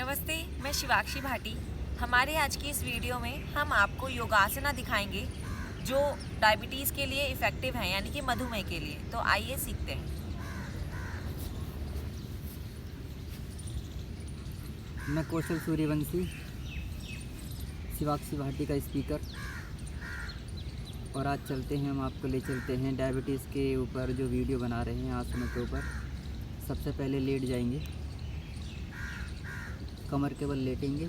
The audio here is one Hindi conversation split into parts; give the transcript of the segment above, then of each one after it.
नमस्ते, मैं शिवाक्षी भाटी। हमारे आज की इस वीडियो में हम आपको योगासना दिखाएंगे जो डायबिटीज़ के लिए इफ़ेक्टिव हैं, यानी कि मधुमेह के लिए। तो आइए सीखते हैं। मैं कौशल सूर्यवंशी, शिवाक्षी भाटी का स्पीकर। और आज चलते हैं, हम आपको ले चलते हैं डायबिटीज़ के ऊपर जो वीडियो बना रहे हैं आसनों के ऊपर। सबसे पहले लेट जाएंगे, कमर के बल लेटेंगे,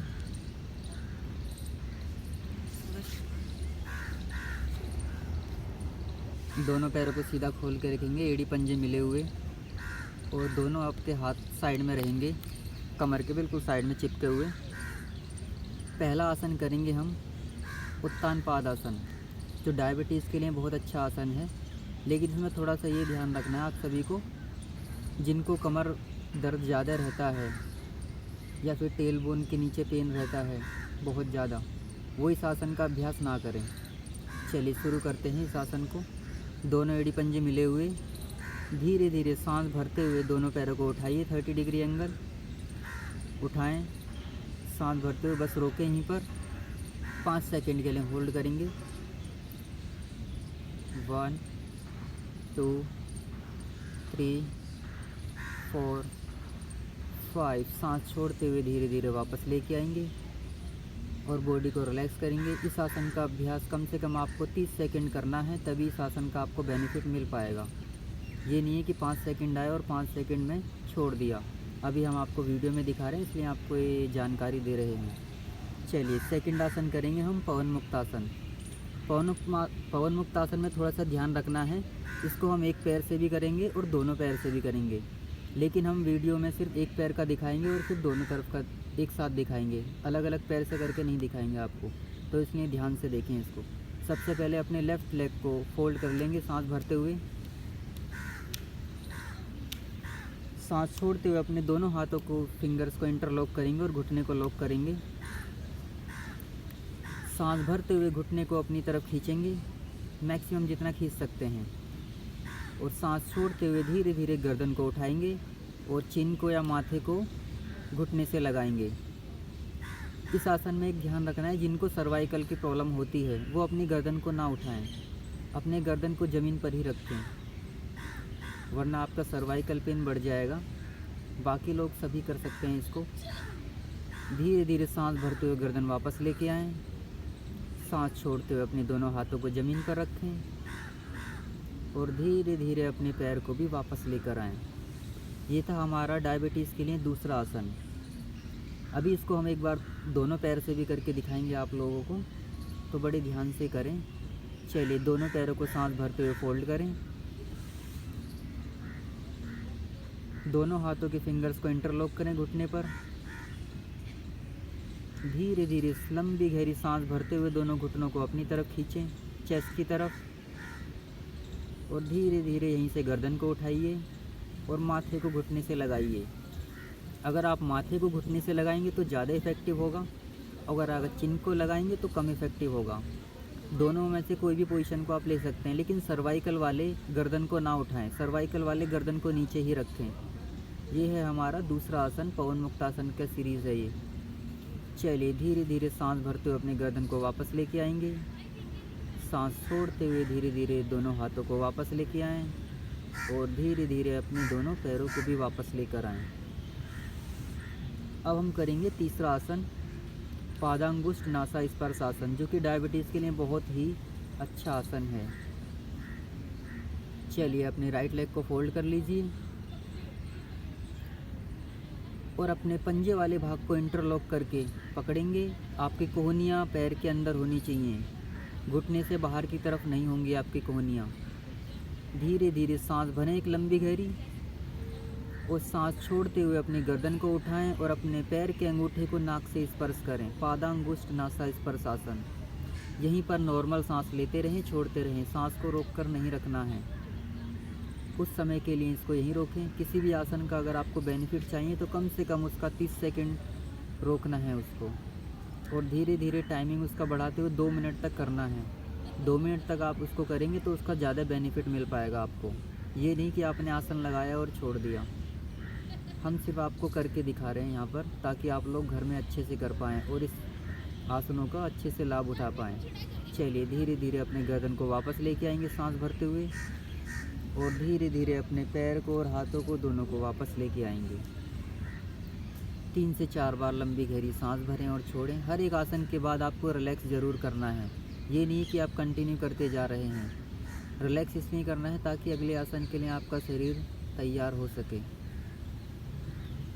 दोनों पैरों को सीधा खोल के रखेंगे, एड़ी पंजे मिले हुए, और दोनों आपके हाथ साइड में रहेंगे, कमर के बिल्कुल साइड में चिपके हुए। पहला आसन करेंगे हम उत्तान पाद आसन, जो डायबिटीज़ के लिए बहुत अच्छा आसन है। लेकिन इसमें थोड़ा सा ये ध्यान रखना है आप सभी को, जिनको कमर दर्द ज़्यादा रहता है या फिर टेल बोन के नीचे पेन रहता है बहुत ज़्यादा, वो इस आसन का अभ्यास ना करें। चलिए शुरू करते हैं इस आसन को। दोनों एड़ी पंजे मिले हुए, धीरे धीरे सांस भरते हुए दोनों पैरों को उठाइए 30 डिग्री एंगल। उठाएं, सांस भरते हुए बस रोकें यहीं पर, 5 सेकंड के लिए होल्ड करेंगे। 1 2 3 4 5। सांस छोड़ते हुए धीरे धीरे वापस लेके आएंगे और बॉडी को रिलैक्स करेंगे। इस आसन का अभ्यास कम से कम आपको 30 सेकंड करना है, तभी इस आसन का आपको बेनिफिट मिल पाएगा। ये नहीं है कि 5 सेकंड आए और 5 सेकंड में छोड़ दिया। अभी हम आपको वीडियो में दिखा रहे हैं, इसलिए आपको ये जानकारी दे रहे हैं। चलिए सेकंड आसन करेंगे हम पवन मुक्तासन। पवन मुक्तासन में थोड़ा सा ध्यान रखना है, इसको हम एक पैर से भी करेंगे और दोनों पैर से भी करेंगे। लेकिन हम वीडियो में सिर्फ एक पैर का दिखाएंगे और फिर दोनों तरफ का एक साथ दिखाएंगे, अलग अलग पैर से करके नहीं दिखाएंगे आपको, तो इसलिए ध्यान से देखें इसको। सबसे पहले अपने लेफ़्ट लेग को फोल्ड कर लेंगे सांस भरते हुए। सांस छोड़ते हुए अपने दोनों हाथों को, फिंगर्स को इंटरलॉक करेंगे और घुटने को लॉक करेंगे। सांस भरते हुए घुटने को अपनी तरफ खींचेंगे, मैक्सिमम जितना खींच सकते हैं, और सांस छोड़ते हुए धीरे धीरे गर्दन को उठाएंगे और चिन को या माथे को घुटने से लगाएंगे। इस आसन में एक ध्यान रखना है, जिनको सर्वाइकल की प्रॉब्लम होती है वो अपनी गर्दन को ना उठाएं, अपने गर्दन को ज़मीन पर ही रखें, वरना आपका सर्वाइकल पेन बढ़ जाएगा। बाकी लोग सभी कर सकते हैं इसको। धीरे धीरे सांस भरते हुए गर्दन वापस लेके आएं, सांस छोड़ते हुए अपने दोनों हाथों को ज़मीन पर रखें और धीरे धीरे अपने पैर को भी वापस लेकर आएं। ये था हमारा डायबिटीज़ के लिए दूसरा आसन। अभी इसको हम एक बार दोनों पैर से भी करके दिखाएंगे आप लोगों को, तो बड़े ध्यान से करें। चलिए दोनों पैरों को सांस भरते हुए फोल्ड करें, दोनों हाथों के फिंगर्स को इंटरलॉक करें घुटने पर। धीरे धीरे लंबी गहरी सांस भरते हुए दोनों घुटनों को अपनी तरफ खींचें, चेस्ट की तरफ, और धीरे धीरे यहीं से गर्दन को उठाइए और माथे को घुटने से लगाइए। अगर आप माथे को घुटने से लगाएंगे तो ज़्यादा इफ़ेक्टिव होगा, अगर चिन को लगाएंगे तो कम इफ़ेक्टिव होगा। दोनों में से कोई भी पोजीशन को आप ले सकते हैं, लेकिन सर्वाइकल वाले गर्दन को ना उठाएं, सर्वाइकल वाले गर्दन को नीचे ही रखें। ये है हमारा दूसरा आसन, पवन मुक्तासन का सीरीज़ है ये। चलिए धीरे धीरे सांस भरते हुए अपने गर्दन को वापस लेके आएंगे, सांस छोड़ते हुए धीरे धीरे दोनों हाथों को वापस लेके आएं और धीरे धीरे अपने दोनों पैरों को भी वापस लेकर आएं। अब हम करेंगे तीसरा आसन, पादांगुष्ठ नासा स्पर्श आसन, जो कि डायबिटीज़ के लिए बहुत ही अच्छा आसन है। चलिए अपने राइट लेग को फोल्ड कर लीजिए और अपने पंजे वाले भाग को इंटरलॉक करके पकड़ेंगे। आपकी कोहनियाँ पैर के अंदर होनी चाहिए, घुटने से बाहर की तरफ नहीं होंगी आपकी कोहनियाँ। धीरे धीरे सांस भरें एक लंबी गहरी, और सांस छोड़ते हुए अपनी गर्दन को उठाएं और अपने पैर के अंगूठे को नाक से स्पर्श करें। पादांगुष्ठ नासा स्पर्श आसन। यहीं पर नॉर्मल सांस लेते रहें, छोड़ते रहें, सांस को रोककर नहीं रखना है। कुछ समय के लिए इसको यहीं रोकें। किसी भी आसन का अगर आपको बेनिफिट चाहिए तो कम से कम उसका 30 सेकंड रोकना है उसको, और धीरे धीरे टाइमिंग उसका बढ़ाते हुए 2 मिनट तक करना है। 2 मिनट तक आप उसको करेंगे तो उसका ज़्यादा बेनिफिट मिल पाएगा आपको। ये नहीं कि आपने आसन लगाया और छोड़ दिया। हम सिर्फ आपको करके दिखा रहे हैं यहाँ पर, ताकि आप लोग घर में अच्छे से कर पाएँ और इस आसनों का अच्छे से लाभ उठा पाएँ। चलिए धीरे धीरे अपने गर्दन को वापस लेके आएंगे सांस भरते हुए, और धीरे धीरे अपने पैर को और हाथों को दोनों को वापस लेके आएंगे। 3 से 4 बार लंबी गहरी सांस भरें और छोड़ें। हर एक आसन के बाद आपको रिलैक्स ज़रूर करना है, ये नहीं कि आप कंटिन्यू करते जा रहे हैं। रिलैक्स इसलिए करना है ताकि अगले आसन के लिए आपका शरीर तैयार हो सके।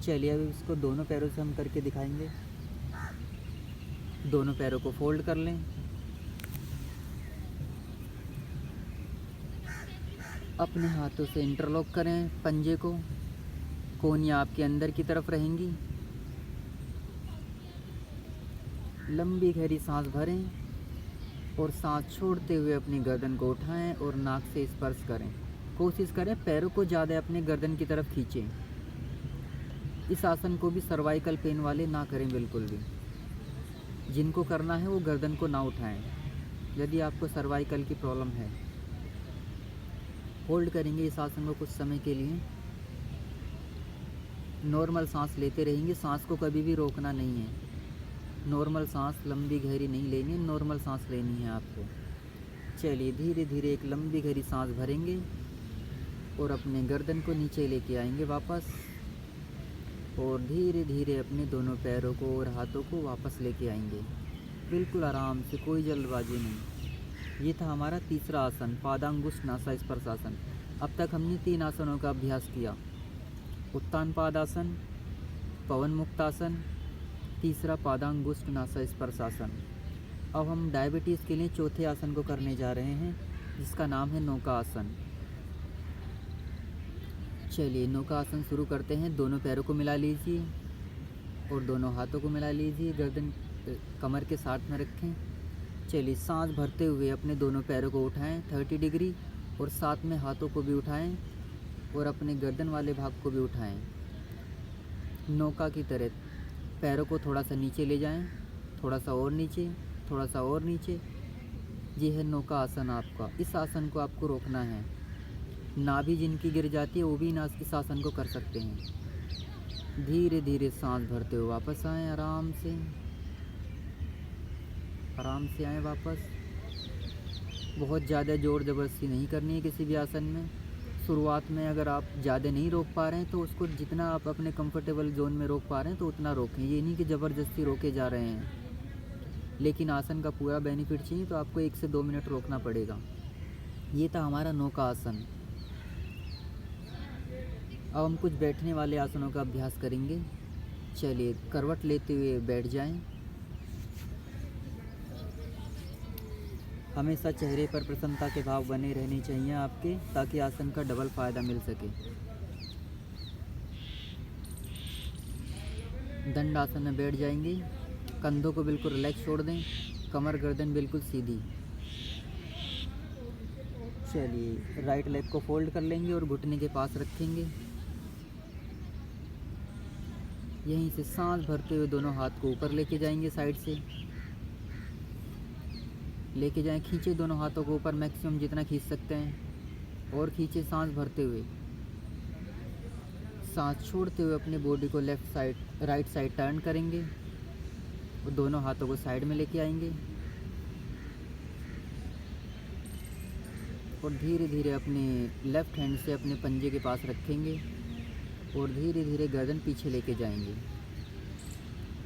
चलिए अब इसको दोनों पैरों से हम करके दिखाएंगे। दोनों पैरों को फोल्ड कर लें, अपने हाथों से इंटरलॉक करें पंजे को, कोहनियाँ आपके अंदर की तरफ रहेंगी। लंबी गहरी सांस भरें और सांस छोड़ते हुए अपनी गर्दन को उठाएं और नाक से स्पर्श करें। कोशिश करें पैरों को ज़्यादा अपने गर्दन की तरफ खींचें। इस आसन को भी सर्वाइकल पेन वाले ना करें बिल्कुल भी। जिनको करना है वो गर्दन को ना उठाएं यदि आपको सर्वाइकल की प्रॉब्लम है। होल्ड करेंगे इस आसन को कुछ समय के लिए। नॉर्मल सांस लेते रहेंगे, सांस को कभी भी रोकना नहीं है। नॉर्मल सांस लंबी गहरी नहीं लेनी है, नॉर्मल सांस लेनी है आपको। चलिए धीरे धीरे एक लंबी गहरी सांस भरेंगे और अपने गर्दन को नीचे लेके आएंगे वापस, और धीरे धीरे अपने दोनों पैरों को और हाथों को वापस लेके आएंगे, बिल्कुल आराम से, कोई जल्दबाजी नहीं। ये था हमारा तीसरा आसन, पादांगुष्ठ नासा स्पर्शासन। अब तक हमने 3 आसनों का अभ्यास किया, उत्तान पादासन, पवन मुक्तासन, तीसरा पादांगुष्ठ नासा स्पर्शासन। अब हम डायबिटीज़ के लिए चौथे आसन को करने जा रहे हैं, जिसका नाम है नौका आसन। चलिए नौका आसन शुरू करते हैं। दोनों पैरों को मिला लीजिए और दोनों हाथों को मिला लीजिए, गर्दन कमर के साथ में रखें। चलिए सांस भरते हुए अपने दोनों पैरों को उठाएं 30 डिग्री, और साथ में हाथों को भी उठाएं और अपने गर्दन वाले भाग को भी उठाएं। नौका की तरह पैरों को थोड़ा सा नीचे ले जाएं, थोड़ा सा और नीचे, थोड़ा सा और नीचे। ये है नौका आसन आपका। इस आसन को आपको रोकना है। नाभि जिनकी गिर जाती है वो भी इस आसन को कर सकते हैं। धीरे धीरे सांस भरते हुए वापस आएं, आराम से आएं वापस। बहुत ज़्यादा ज़ोर ज़बरदस्ती नहीं करनी है किसी भी आसन में। शुरुआत में अगर आप ज़्यादा नहीं रोक पा रहे हैं तो उसको जितना आप अपने कंफर्टेबल जोन में रोक पा रहे हैं तो उतना रोकें। ये नहीं कि ज़बरदस्ती रोके जा रहे हैं। लेकिन आसन का पूरा बेनिफिट चाहिए तो आपको 1 से 2 मिनट रोकना पड़ेगा। ये था हमारा नौका आसन। अब हम कुछ बैठने वाले आसनों का अभ्यास करेंगे। चलिए करवट लेते हुए बैठ जाएं। हमेशा चेहरे पर प्रसन्नता के भाव बने रहने चाहिए आपके, ताकि आसन का डबल फ़ायदा मिल सके। दंड आसन में बैठ जाएंगे। कंधों को बिल्कुल रिलैक्स छोड़ दें, कमर गर्दन बिल्कुल सीधी। चलिए राइट लेग को फोल्ड कर लेंगे और घुटने के पास रखेंगे। यहीं से सांस भरते हुए दोनों हाथ को ऊपर लेके जाएंगे, साइड से लेके जाएं। खींचे दोनों हाथों को ऊपर, मैक्सिमम जितना खींच सकते हैं, और खींचे सांस भरते हुए। सांस छोड़ते हुए अपने बॉडी को left side right side turn करेंगे और दोनों हाथों को साइड में लेके आएंगे, और धीरे धीरे अपने लेफ़्ट हैंड से अपने पंजे के पास रखेंगे और धीरे धीरे गर्दन पीछे लेके जाएंगे।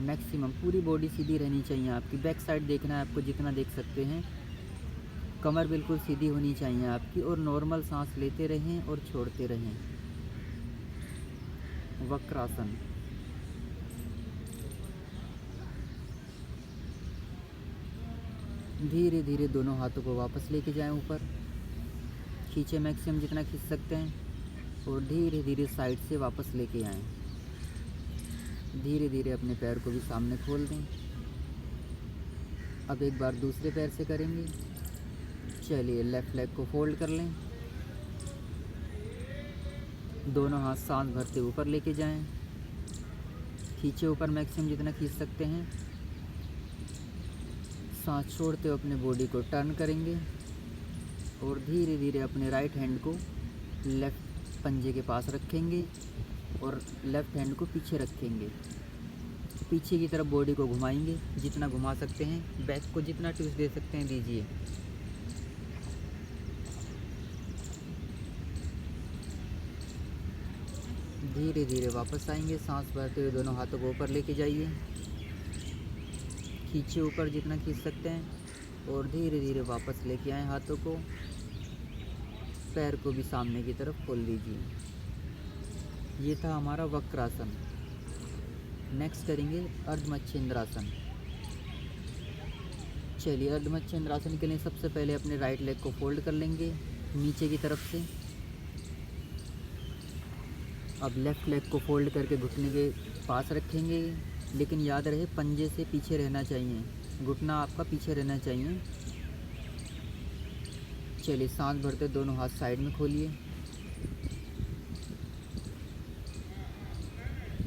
मैक्सिमम पूरी बॉडी सीधी रहनी चाहिए आपकी। बैक साइड देखना है आपको, जितना देख सकते हैं। कमर बिल्कुल सीधी होनी चाहिए आपकी, और नॉर्मल सांस लेते रहें और छोड़ते रहें। वक्रासन। धीरे धीरे दोनों हाथों को वापस लेके जाएं ऊपर, खींचे मैक्सिमम जितना खींच सकते हैं, और धीरे धीरे साइड से वापस लेके आएं। धीरे धीरे अपने पैर को भी सामने खोल दें। अब एक बार दूसरे पैर से करेंगे। चलिए लेफ़्ट लेग को फोल्ड कर लें, दोनों हाथ सांस भरते ऊपर लेके जाएं, खींचे ऊपर मैक्सिमम जितना खींच सकते हैं। सांस छोड़ते हुए अपने बॉडी को टर्न करेंगे और धीरे धीरे अपने राइट हैंड को लेफ़्ट पंजे के पास रखेंगे और लेफ़्ट हैंड को पीछे रखेंगे। पीछे की तरफ बॉडी को घुमाएंगे, जितना घुमा सकते हैं। बैक को जितना ट्विस्ट दे सकते हैं दीजिए। धीरे धीरे वापस आएंगे, सांस भरते हुए दोनों हाथों को ऊपर लेके जाइए। खींचे ऊपर जितना खींच सकते हैं और धीरे धीरे वापस लेके आएँ हाथों को। पैर को भी सामने की तरफ खोल दीजिए। ये था हमारा वक्रासन। नेक्स्ट करेंगे अर्धमच्छिंद्रासन। चलिए, अर्धमच्छिंद्रासन के लिए सबसे पहले अपने राइट लेग को फोल्ड कर लेंगे नीचे की तरफ से। अब लेफ़्ट लेग को फोल्ड करके घुटने के पास रखेंगे, लेकिन याद रहे पंजे से पीछे रहना चाहिए, घुटना आपका पीछे रहना चाहिए। चलिए, सांस भरते दोनों हाथ साइड में खोलिए।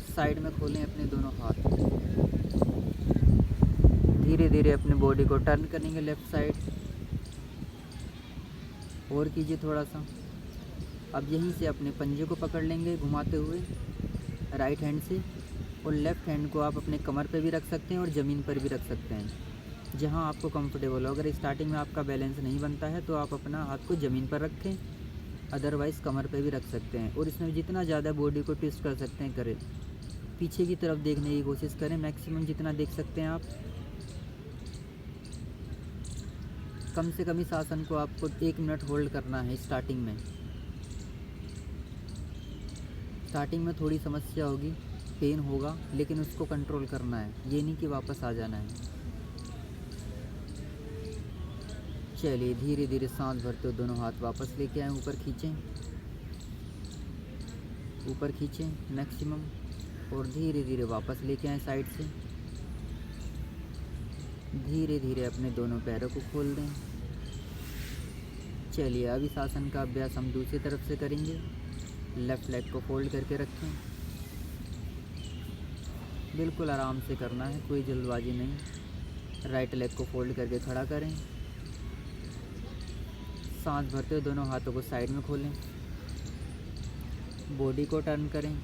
साइड में खोलें अपने दोनों हाथ। धीरे धीरे अपने बॉडी को टर्न करेंगे लेफ़्ट साइड। और कीजिए थोड़ा सा। अब यहीं से अपने पंजे को पकड़ लेंगे घुमाते हुए राइट हैंड से, और लेफ़्ट हैंड को आप अपने कमर पे भी रख सकते हैं और ज़मीन पर भी रख सकते हैं, जहां आपको कंफर्टेबल हो। अगर स्टार्टिंग में आपका बैलेंस नहीं बनता है तो आप अपना हाथ को ज़मीन पर रखें, अदरवाइज़ कमर पे भी रख सकते हैं। और इसमें जितना ज़्यादा बॉडी को ट्विस्ट कर सकते हैं करें। पीछे की तरफ देखने की कोशिश करें, मैक्सिमम जितना देख सकते हैं आप। कम से कम इस आसन को आपको 1 मिनट होल्ड करना है स्टार्टिंग में। स्टार्टिंग में थोड़ी समस्या होगी, पेन होगा, लेकिन उसको कंट्रोल करना है, ये नहीं कि वापस आ जाना है। चलिए, धीरे धीरे सांस भरते हुए दोनों हाथ वापस लेके आएँ, ऊपर खींचें, ऊपर खींचें मैक्सिमम, और धीरे धीरे वापस लेके आएँ साइड से। धीरे धीरे अपने दोनों पैरों को खोल दें। चलिए, अब इस आसन का अभ्यास हम दूसरी तरफ से करेंगे। लेफ़्ट लेग को फोल्ड करके रखें, बिल्कुल आराम से करना है, कोई जल्दबाजी नहीं। राइट लेग को फोल्ड करके खड़ा करें। सांस भरते हुए दोनों हाथों को साइड में खोलें, बॉडी को टर्न करें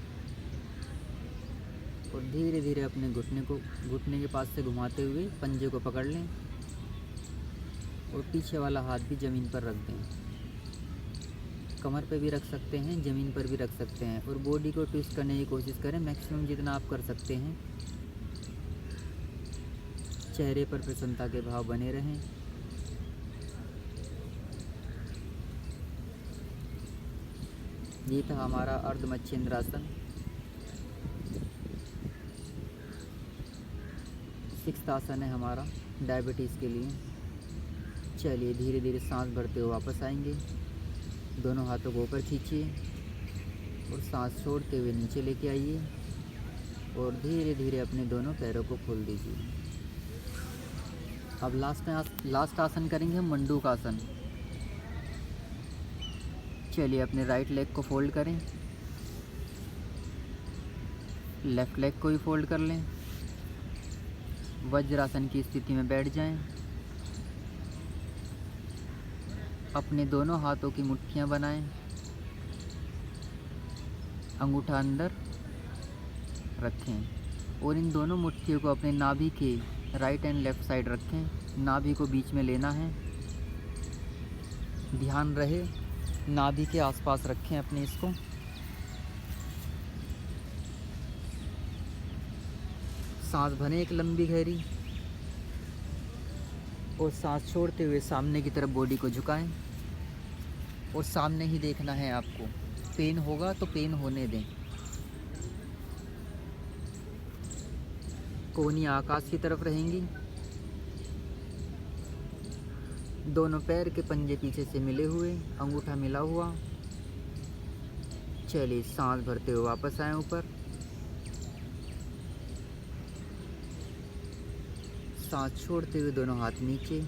और धीरे धीरे अपने घुटने के पास से घुमाते हुए पंजे को पकड़ लें और पीछे वाला हाथ भी ज़मीन पर रख दें। कमर पे भी रख सकते हैं, ज़मीन पर भी रख सकते हैं, और बॉडी को ट्विस्ट करने की कोशिश करें मैक्सिमम जितना आप कर सकते हैं। चेहरे पर प्रसन्नता के भाव बने रहें। ये था हमारा अर्धमच्छिंद्रासन। 6th आसन है हमारा डायबिटीज़ के लिए। चलिए, धीरे धीरे सांस भरते हुए वापस आएंगे। दोनों हाथों को ऊपर खींचिए और सांस छोड़ते हुए नीचे लेके आइए और धीरे धीरे अपने दोनों पैरों को खोल दीजिए। अब लास्ट आसन करेंगे हम मंडूक आसन। चलिए, अपने राइट लेग को फोल्ड करें, लेफ़्ट लेग को भी फोल्ड कर लें। वज्रासन की स्थिति में बैठ जाएं। अपने दोनों हाथों की मुट्ठियां बनाएं, अंगूठा अंदर रखें और इन दोनों मुट्ठियों को अपने नाभि के राइट एंड लेफ़्ट साइड रखें। नाभि को बीच में लेना है, ध्यान रहे नाभि के आसपास रखें अपने इसको। सांस भरें एक लंबी गहरी और सांस छोड़ते हुए सामने की तरफ बॉडी को झुकाएं और सामने ही देखना है आपको। पेन होगा तो पेन होने दें। कोहनियाँ आकाश की तरफ रहेंगी। दोनों पैर के पंजे पीछे से मिले हुए, अंगूठा मिला हुआ। चलिए, सांस भरते हुए वापस आए ऊपर। सांस छोड़ते हुए दोनों हाथ नीचे।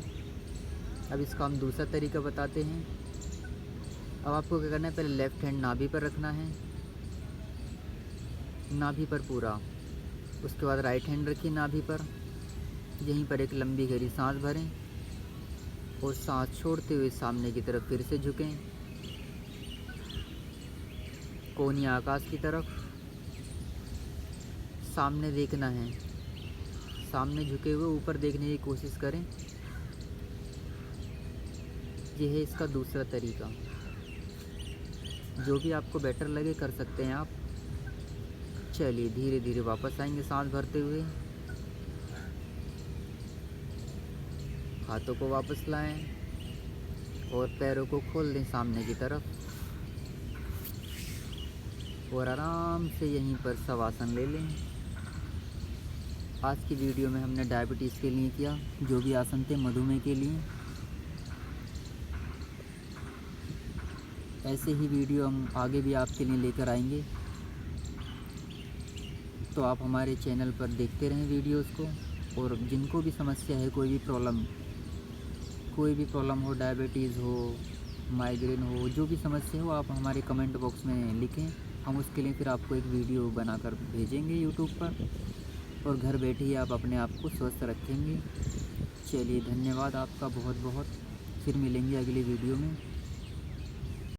अब इसका हम दूसरा तरीका बताते हैं। अब आपको क्या करना है, पहले लेफ़्ट हैंड नाभि पर रखना है, नाभि पर पूरा। उसके बाद राइट हैंड रखिए नाभि पर, यहीं पर एक लंबी गहरी सांस भरें और सांस छोड़ते हुए सामने की तरफ फिर से झुकें, कोहनियाँ आकाश की तरफ। सामने देखना है, सामने झुके हुए ऊपर देखने की कोशिश करें। यह है इसका दूसरा तरीका। जो भी आपको बेटर लगे कर सकते हैं आप। चलिए धीरे धीरे वापस आएंगे सांस भरते हुए। हाथों को वापस लाएं और पैरों को खोल दें सामने की तरफ और आराम से यहीं पर शवासन ले लें। आज की वीडियो में हमने डायबिटीज़ के लिए किया, जो भी आसन थे मधुमेह के लिए। ऐसे ही वीडियो हम आगे भी आपके लिए लेकर आएंगे, तो आप हमारे चैनल पर देखते रहें वीडियोस को। और जिनको भी समस्या है, कोई भी प्रॉब्लम हो, डायबिटीज़ हो, माइग्रेन हो, जो भी समस्या हो, आप हमारे कमेंट बॉक्स में लिखें। हम उसके लिए फिर आपको एक वीडियो बनाकर भेजेंगे यूट्यूब पर, और घर बैठे ही आप अपने आप को स्वस्थ रखेंगे। चलिए धन्यवाद आपका बहुत बहुत। फिर मिलेंगे अगली वीडियो में।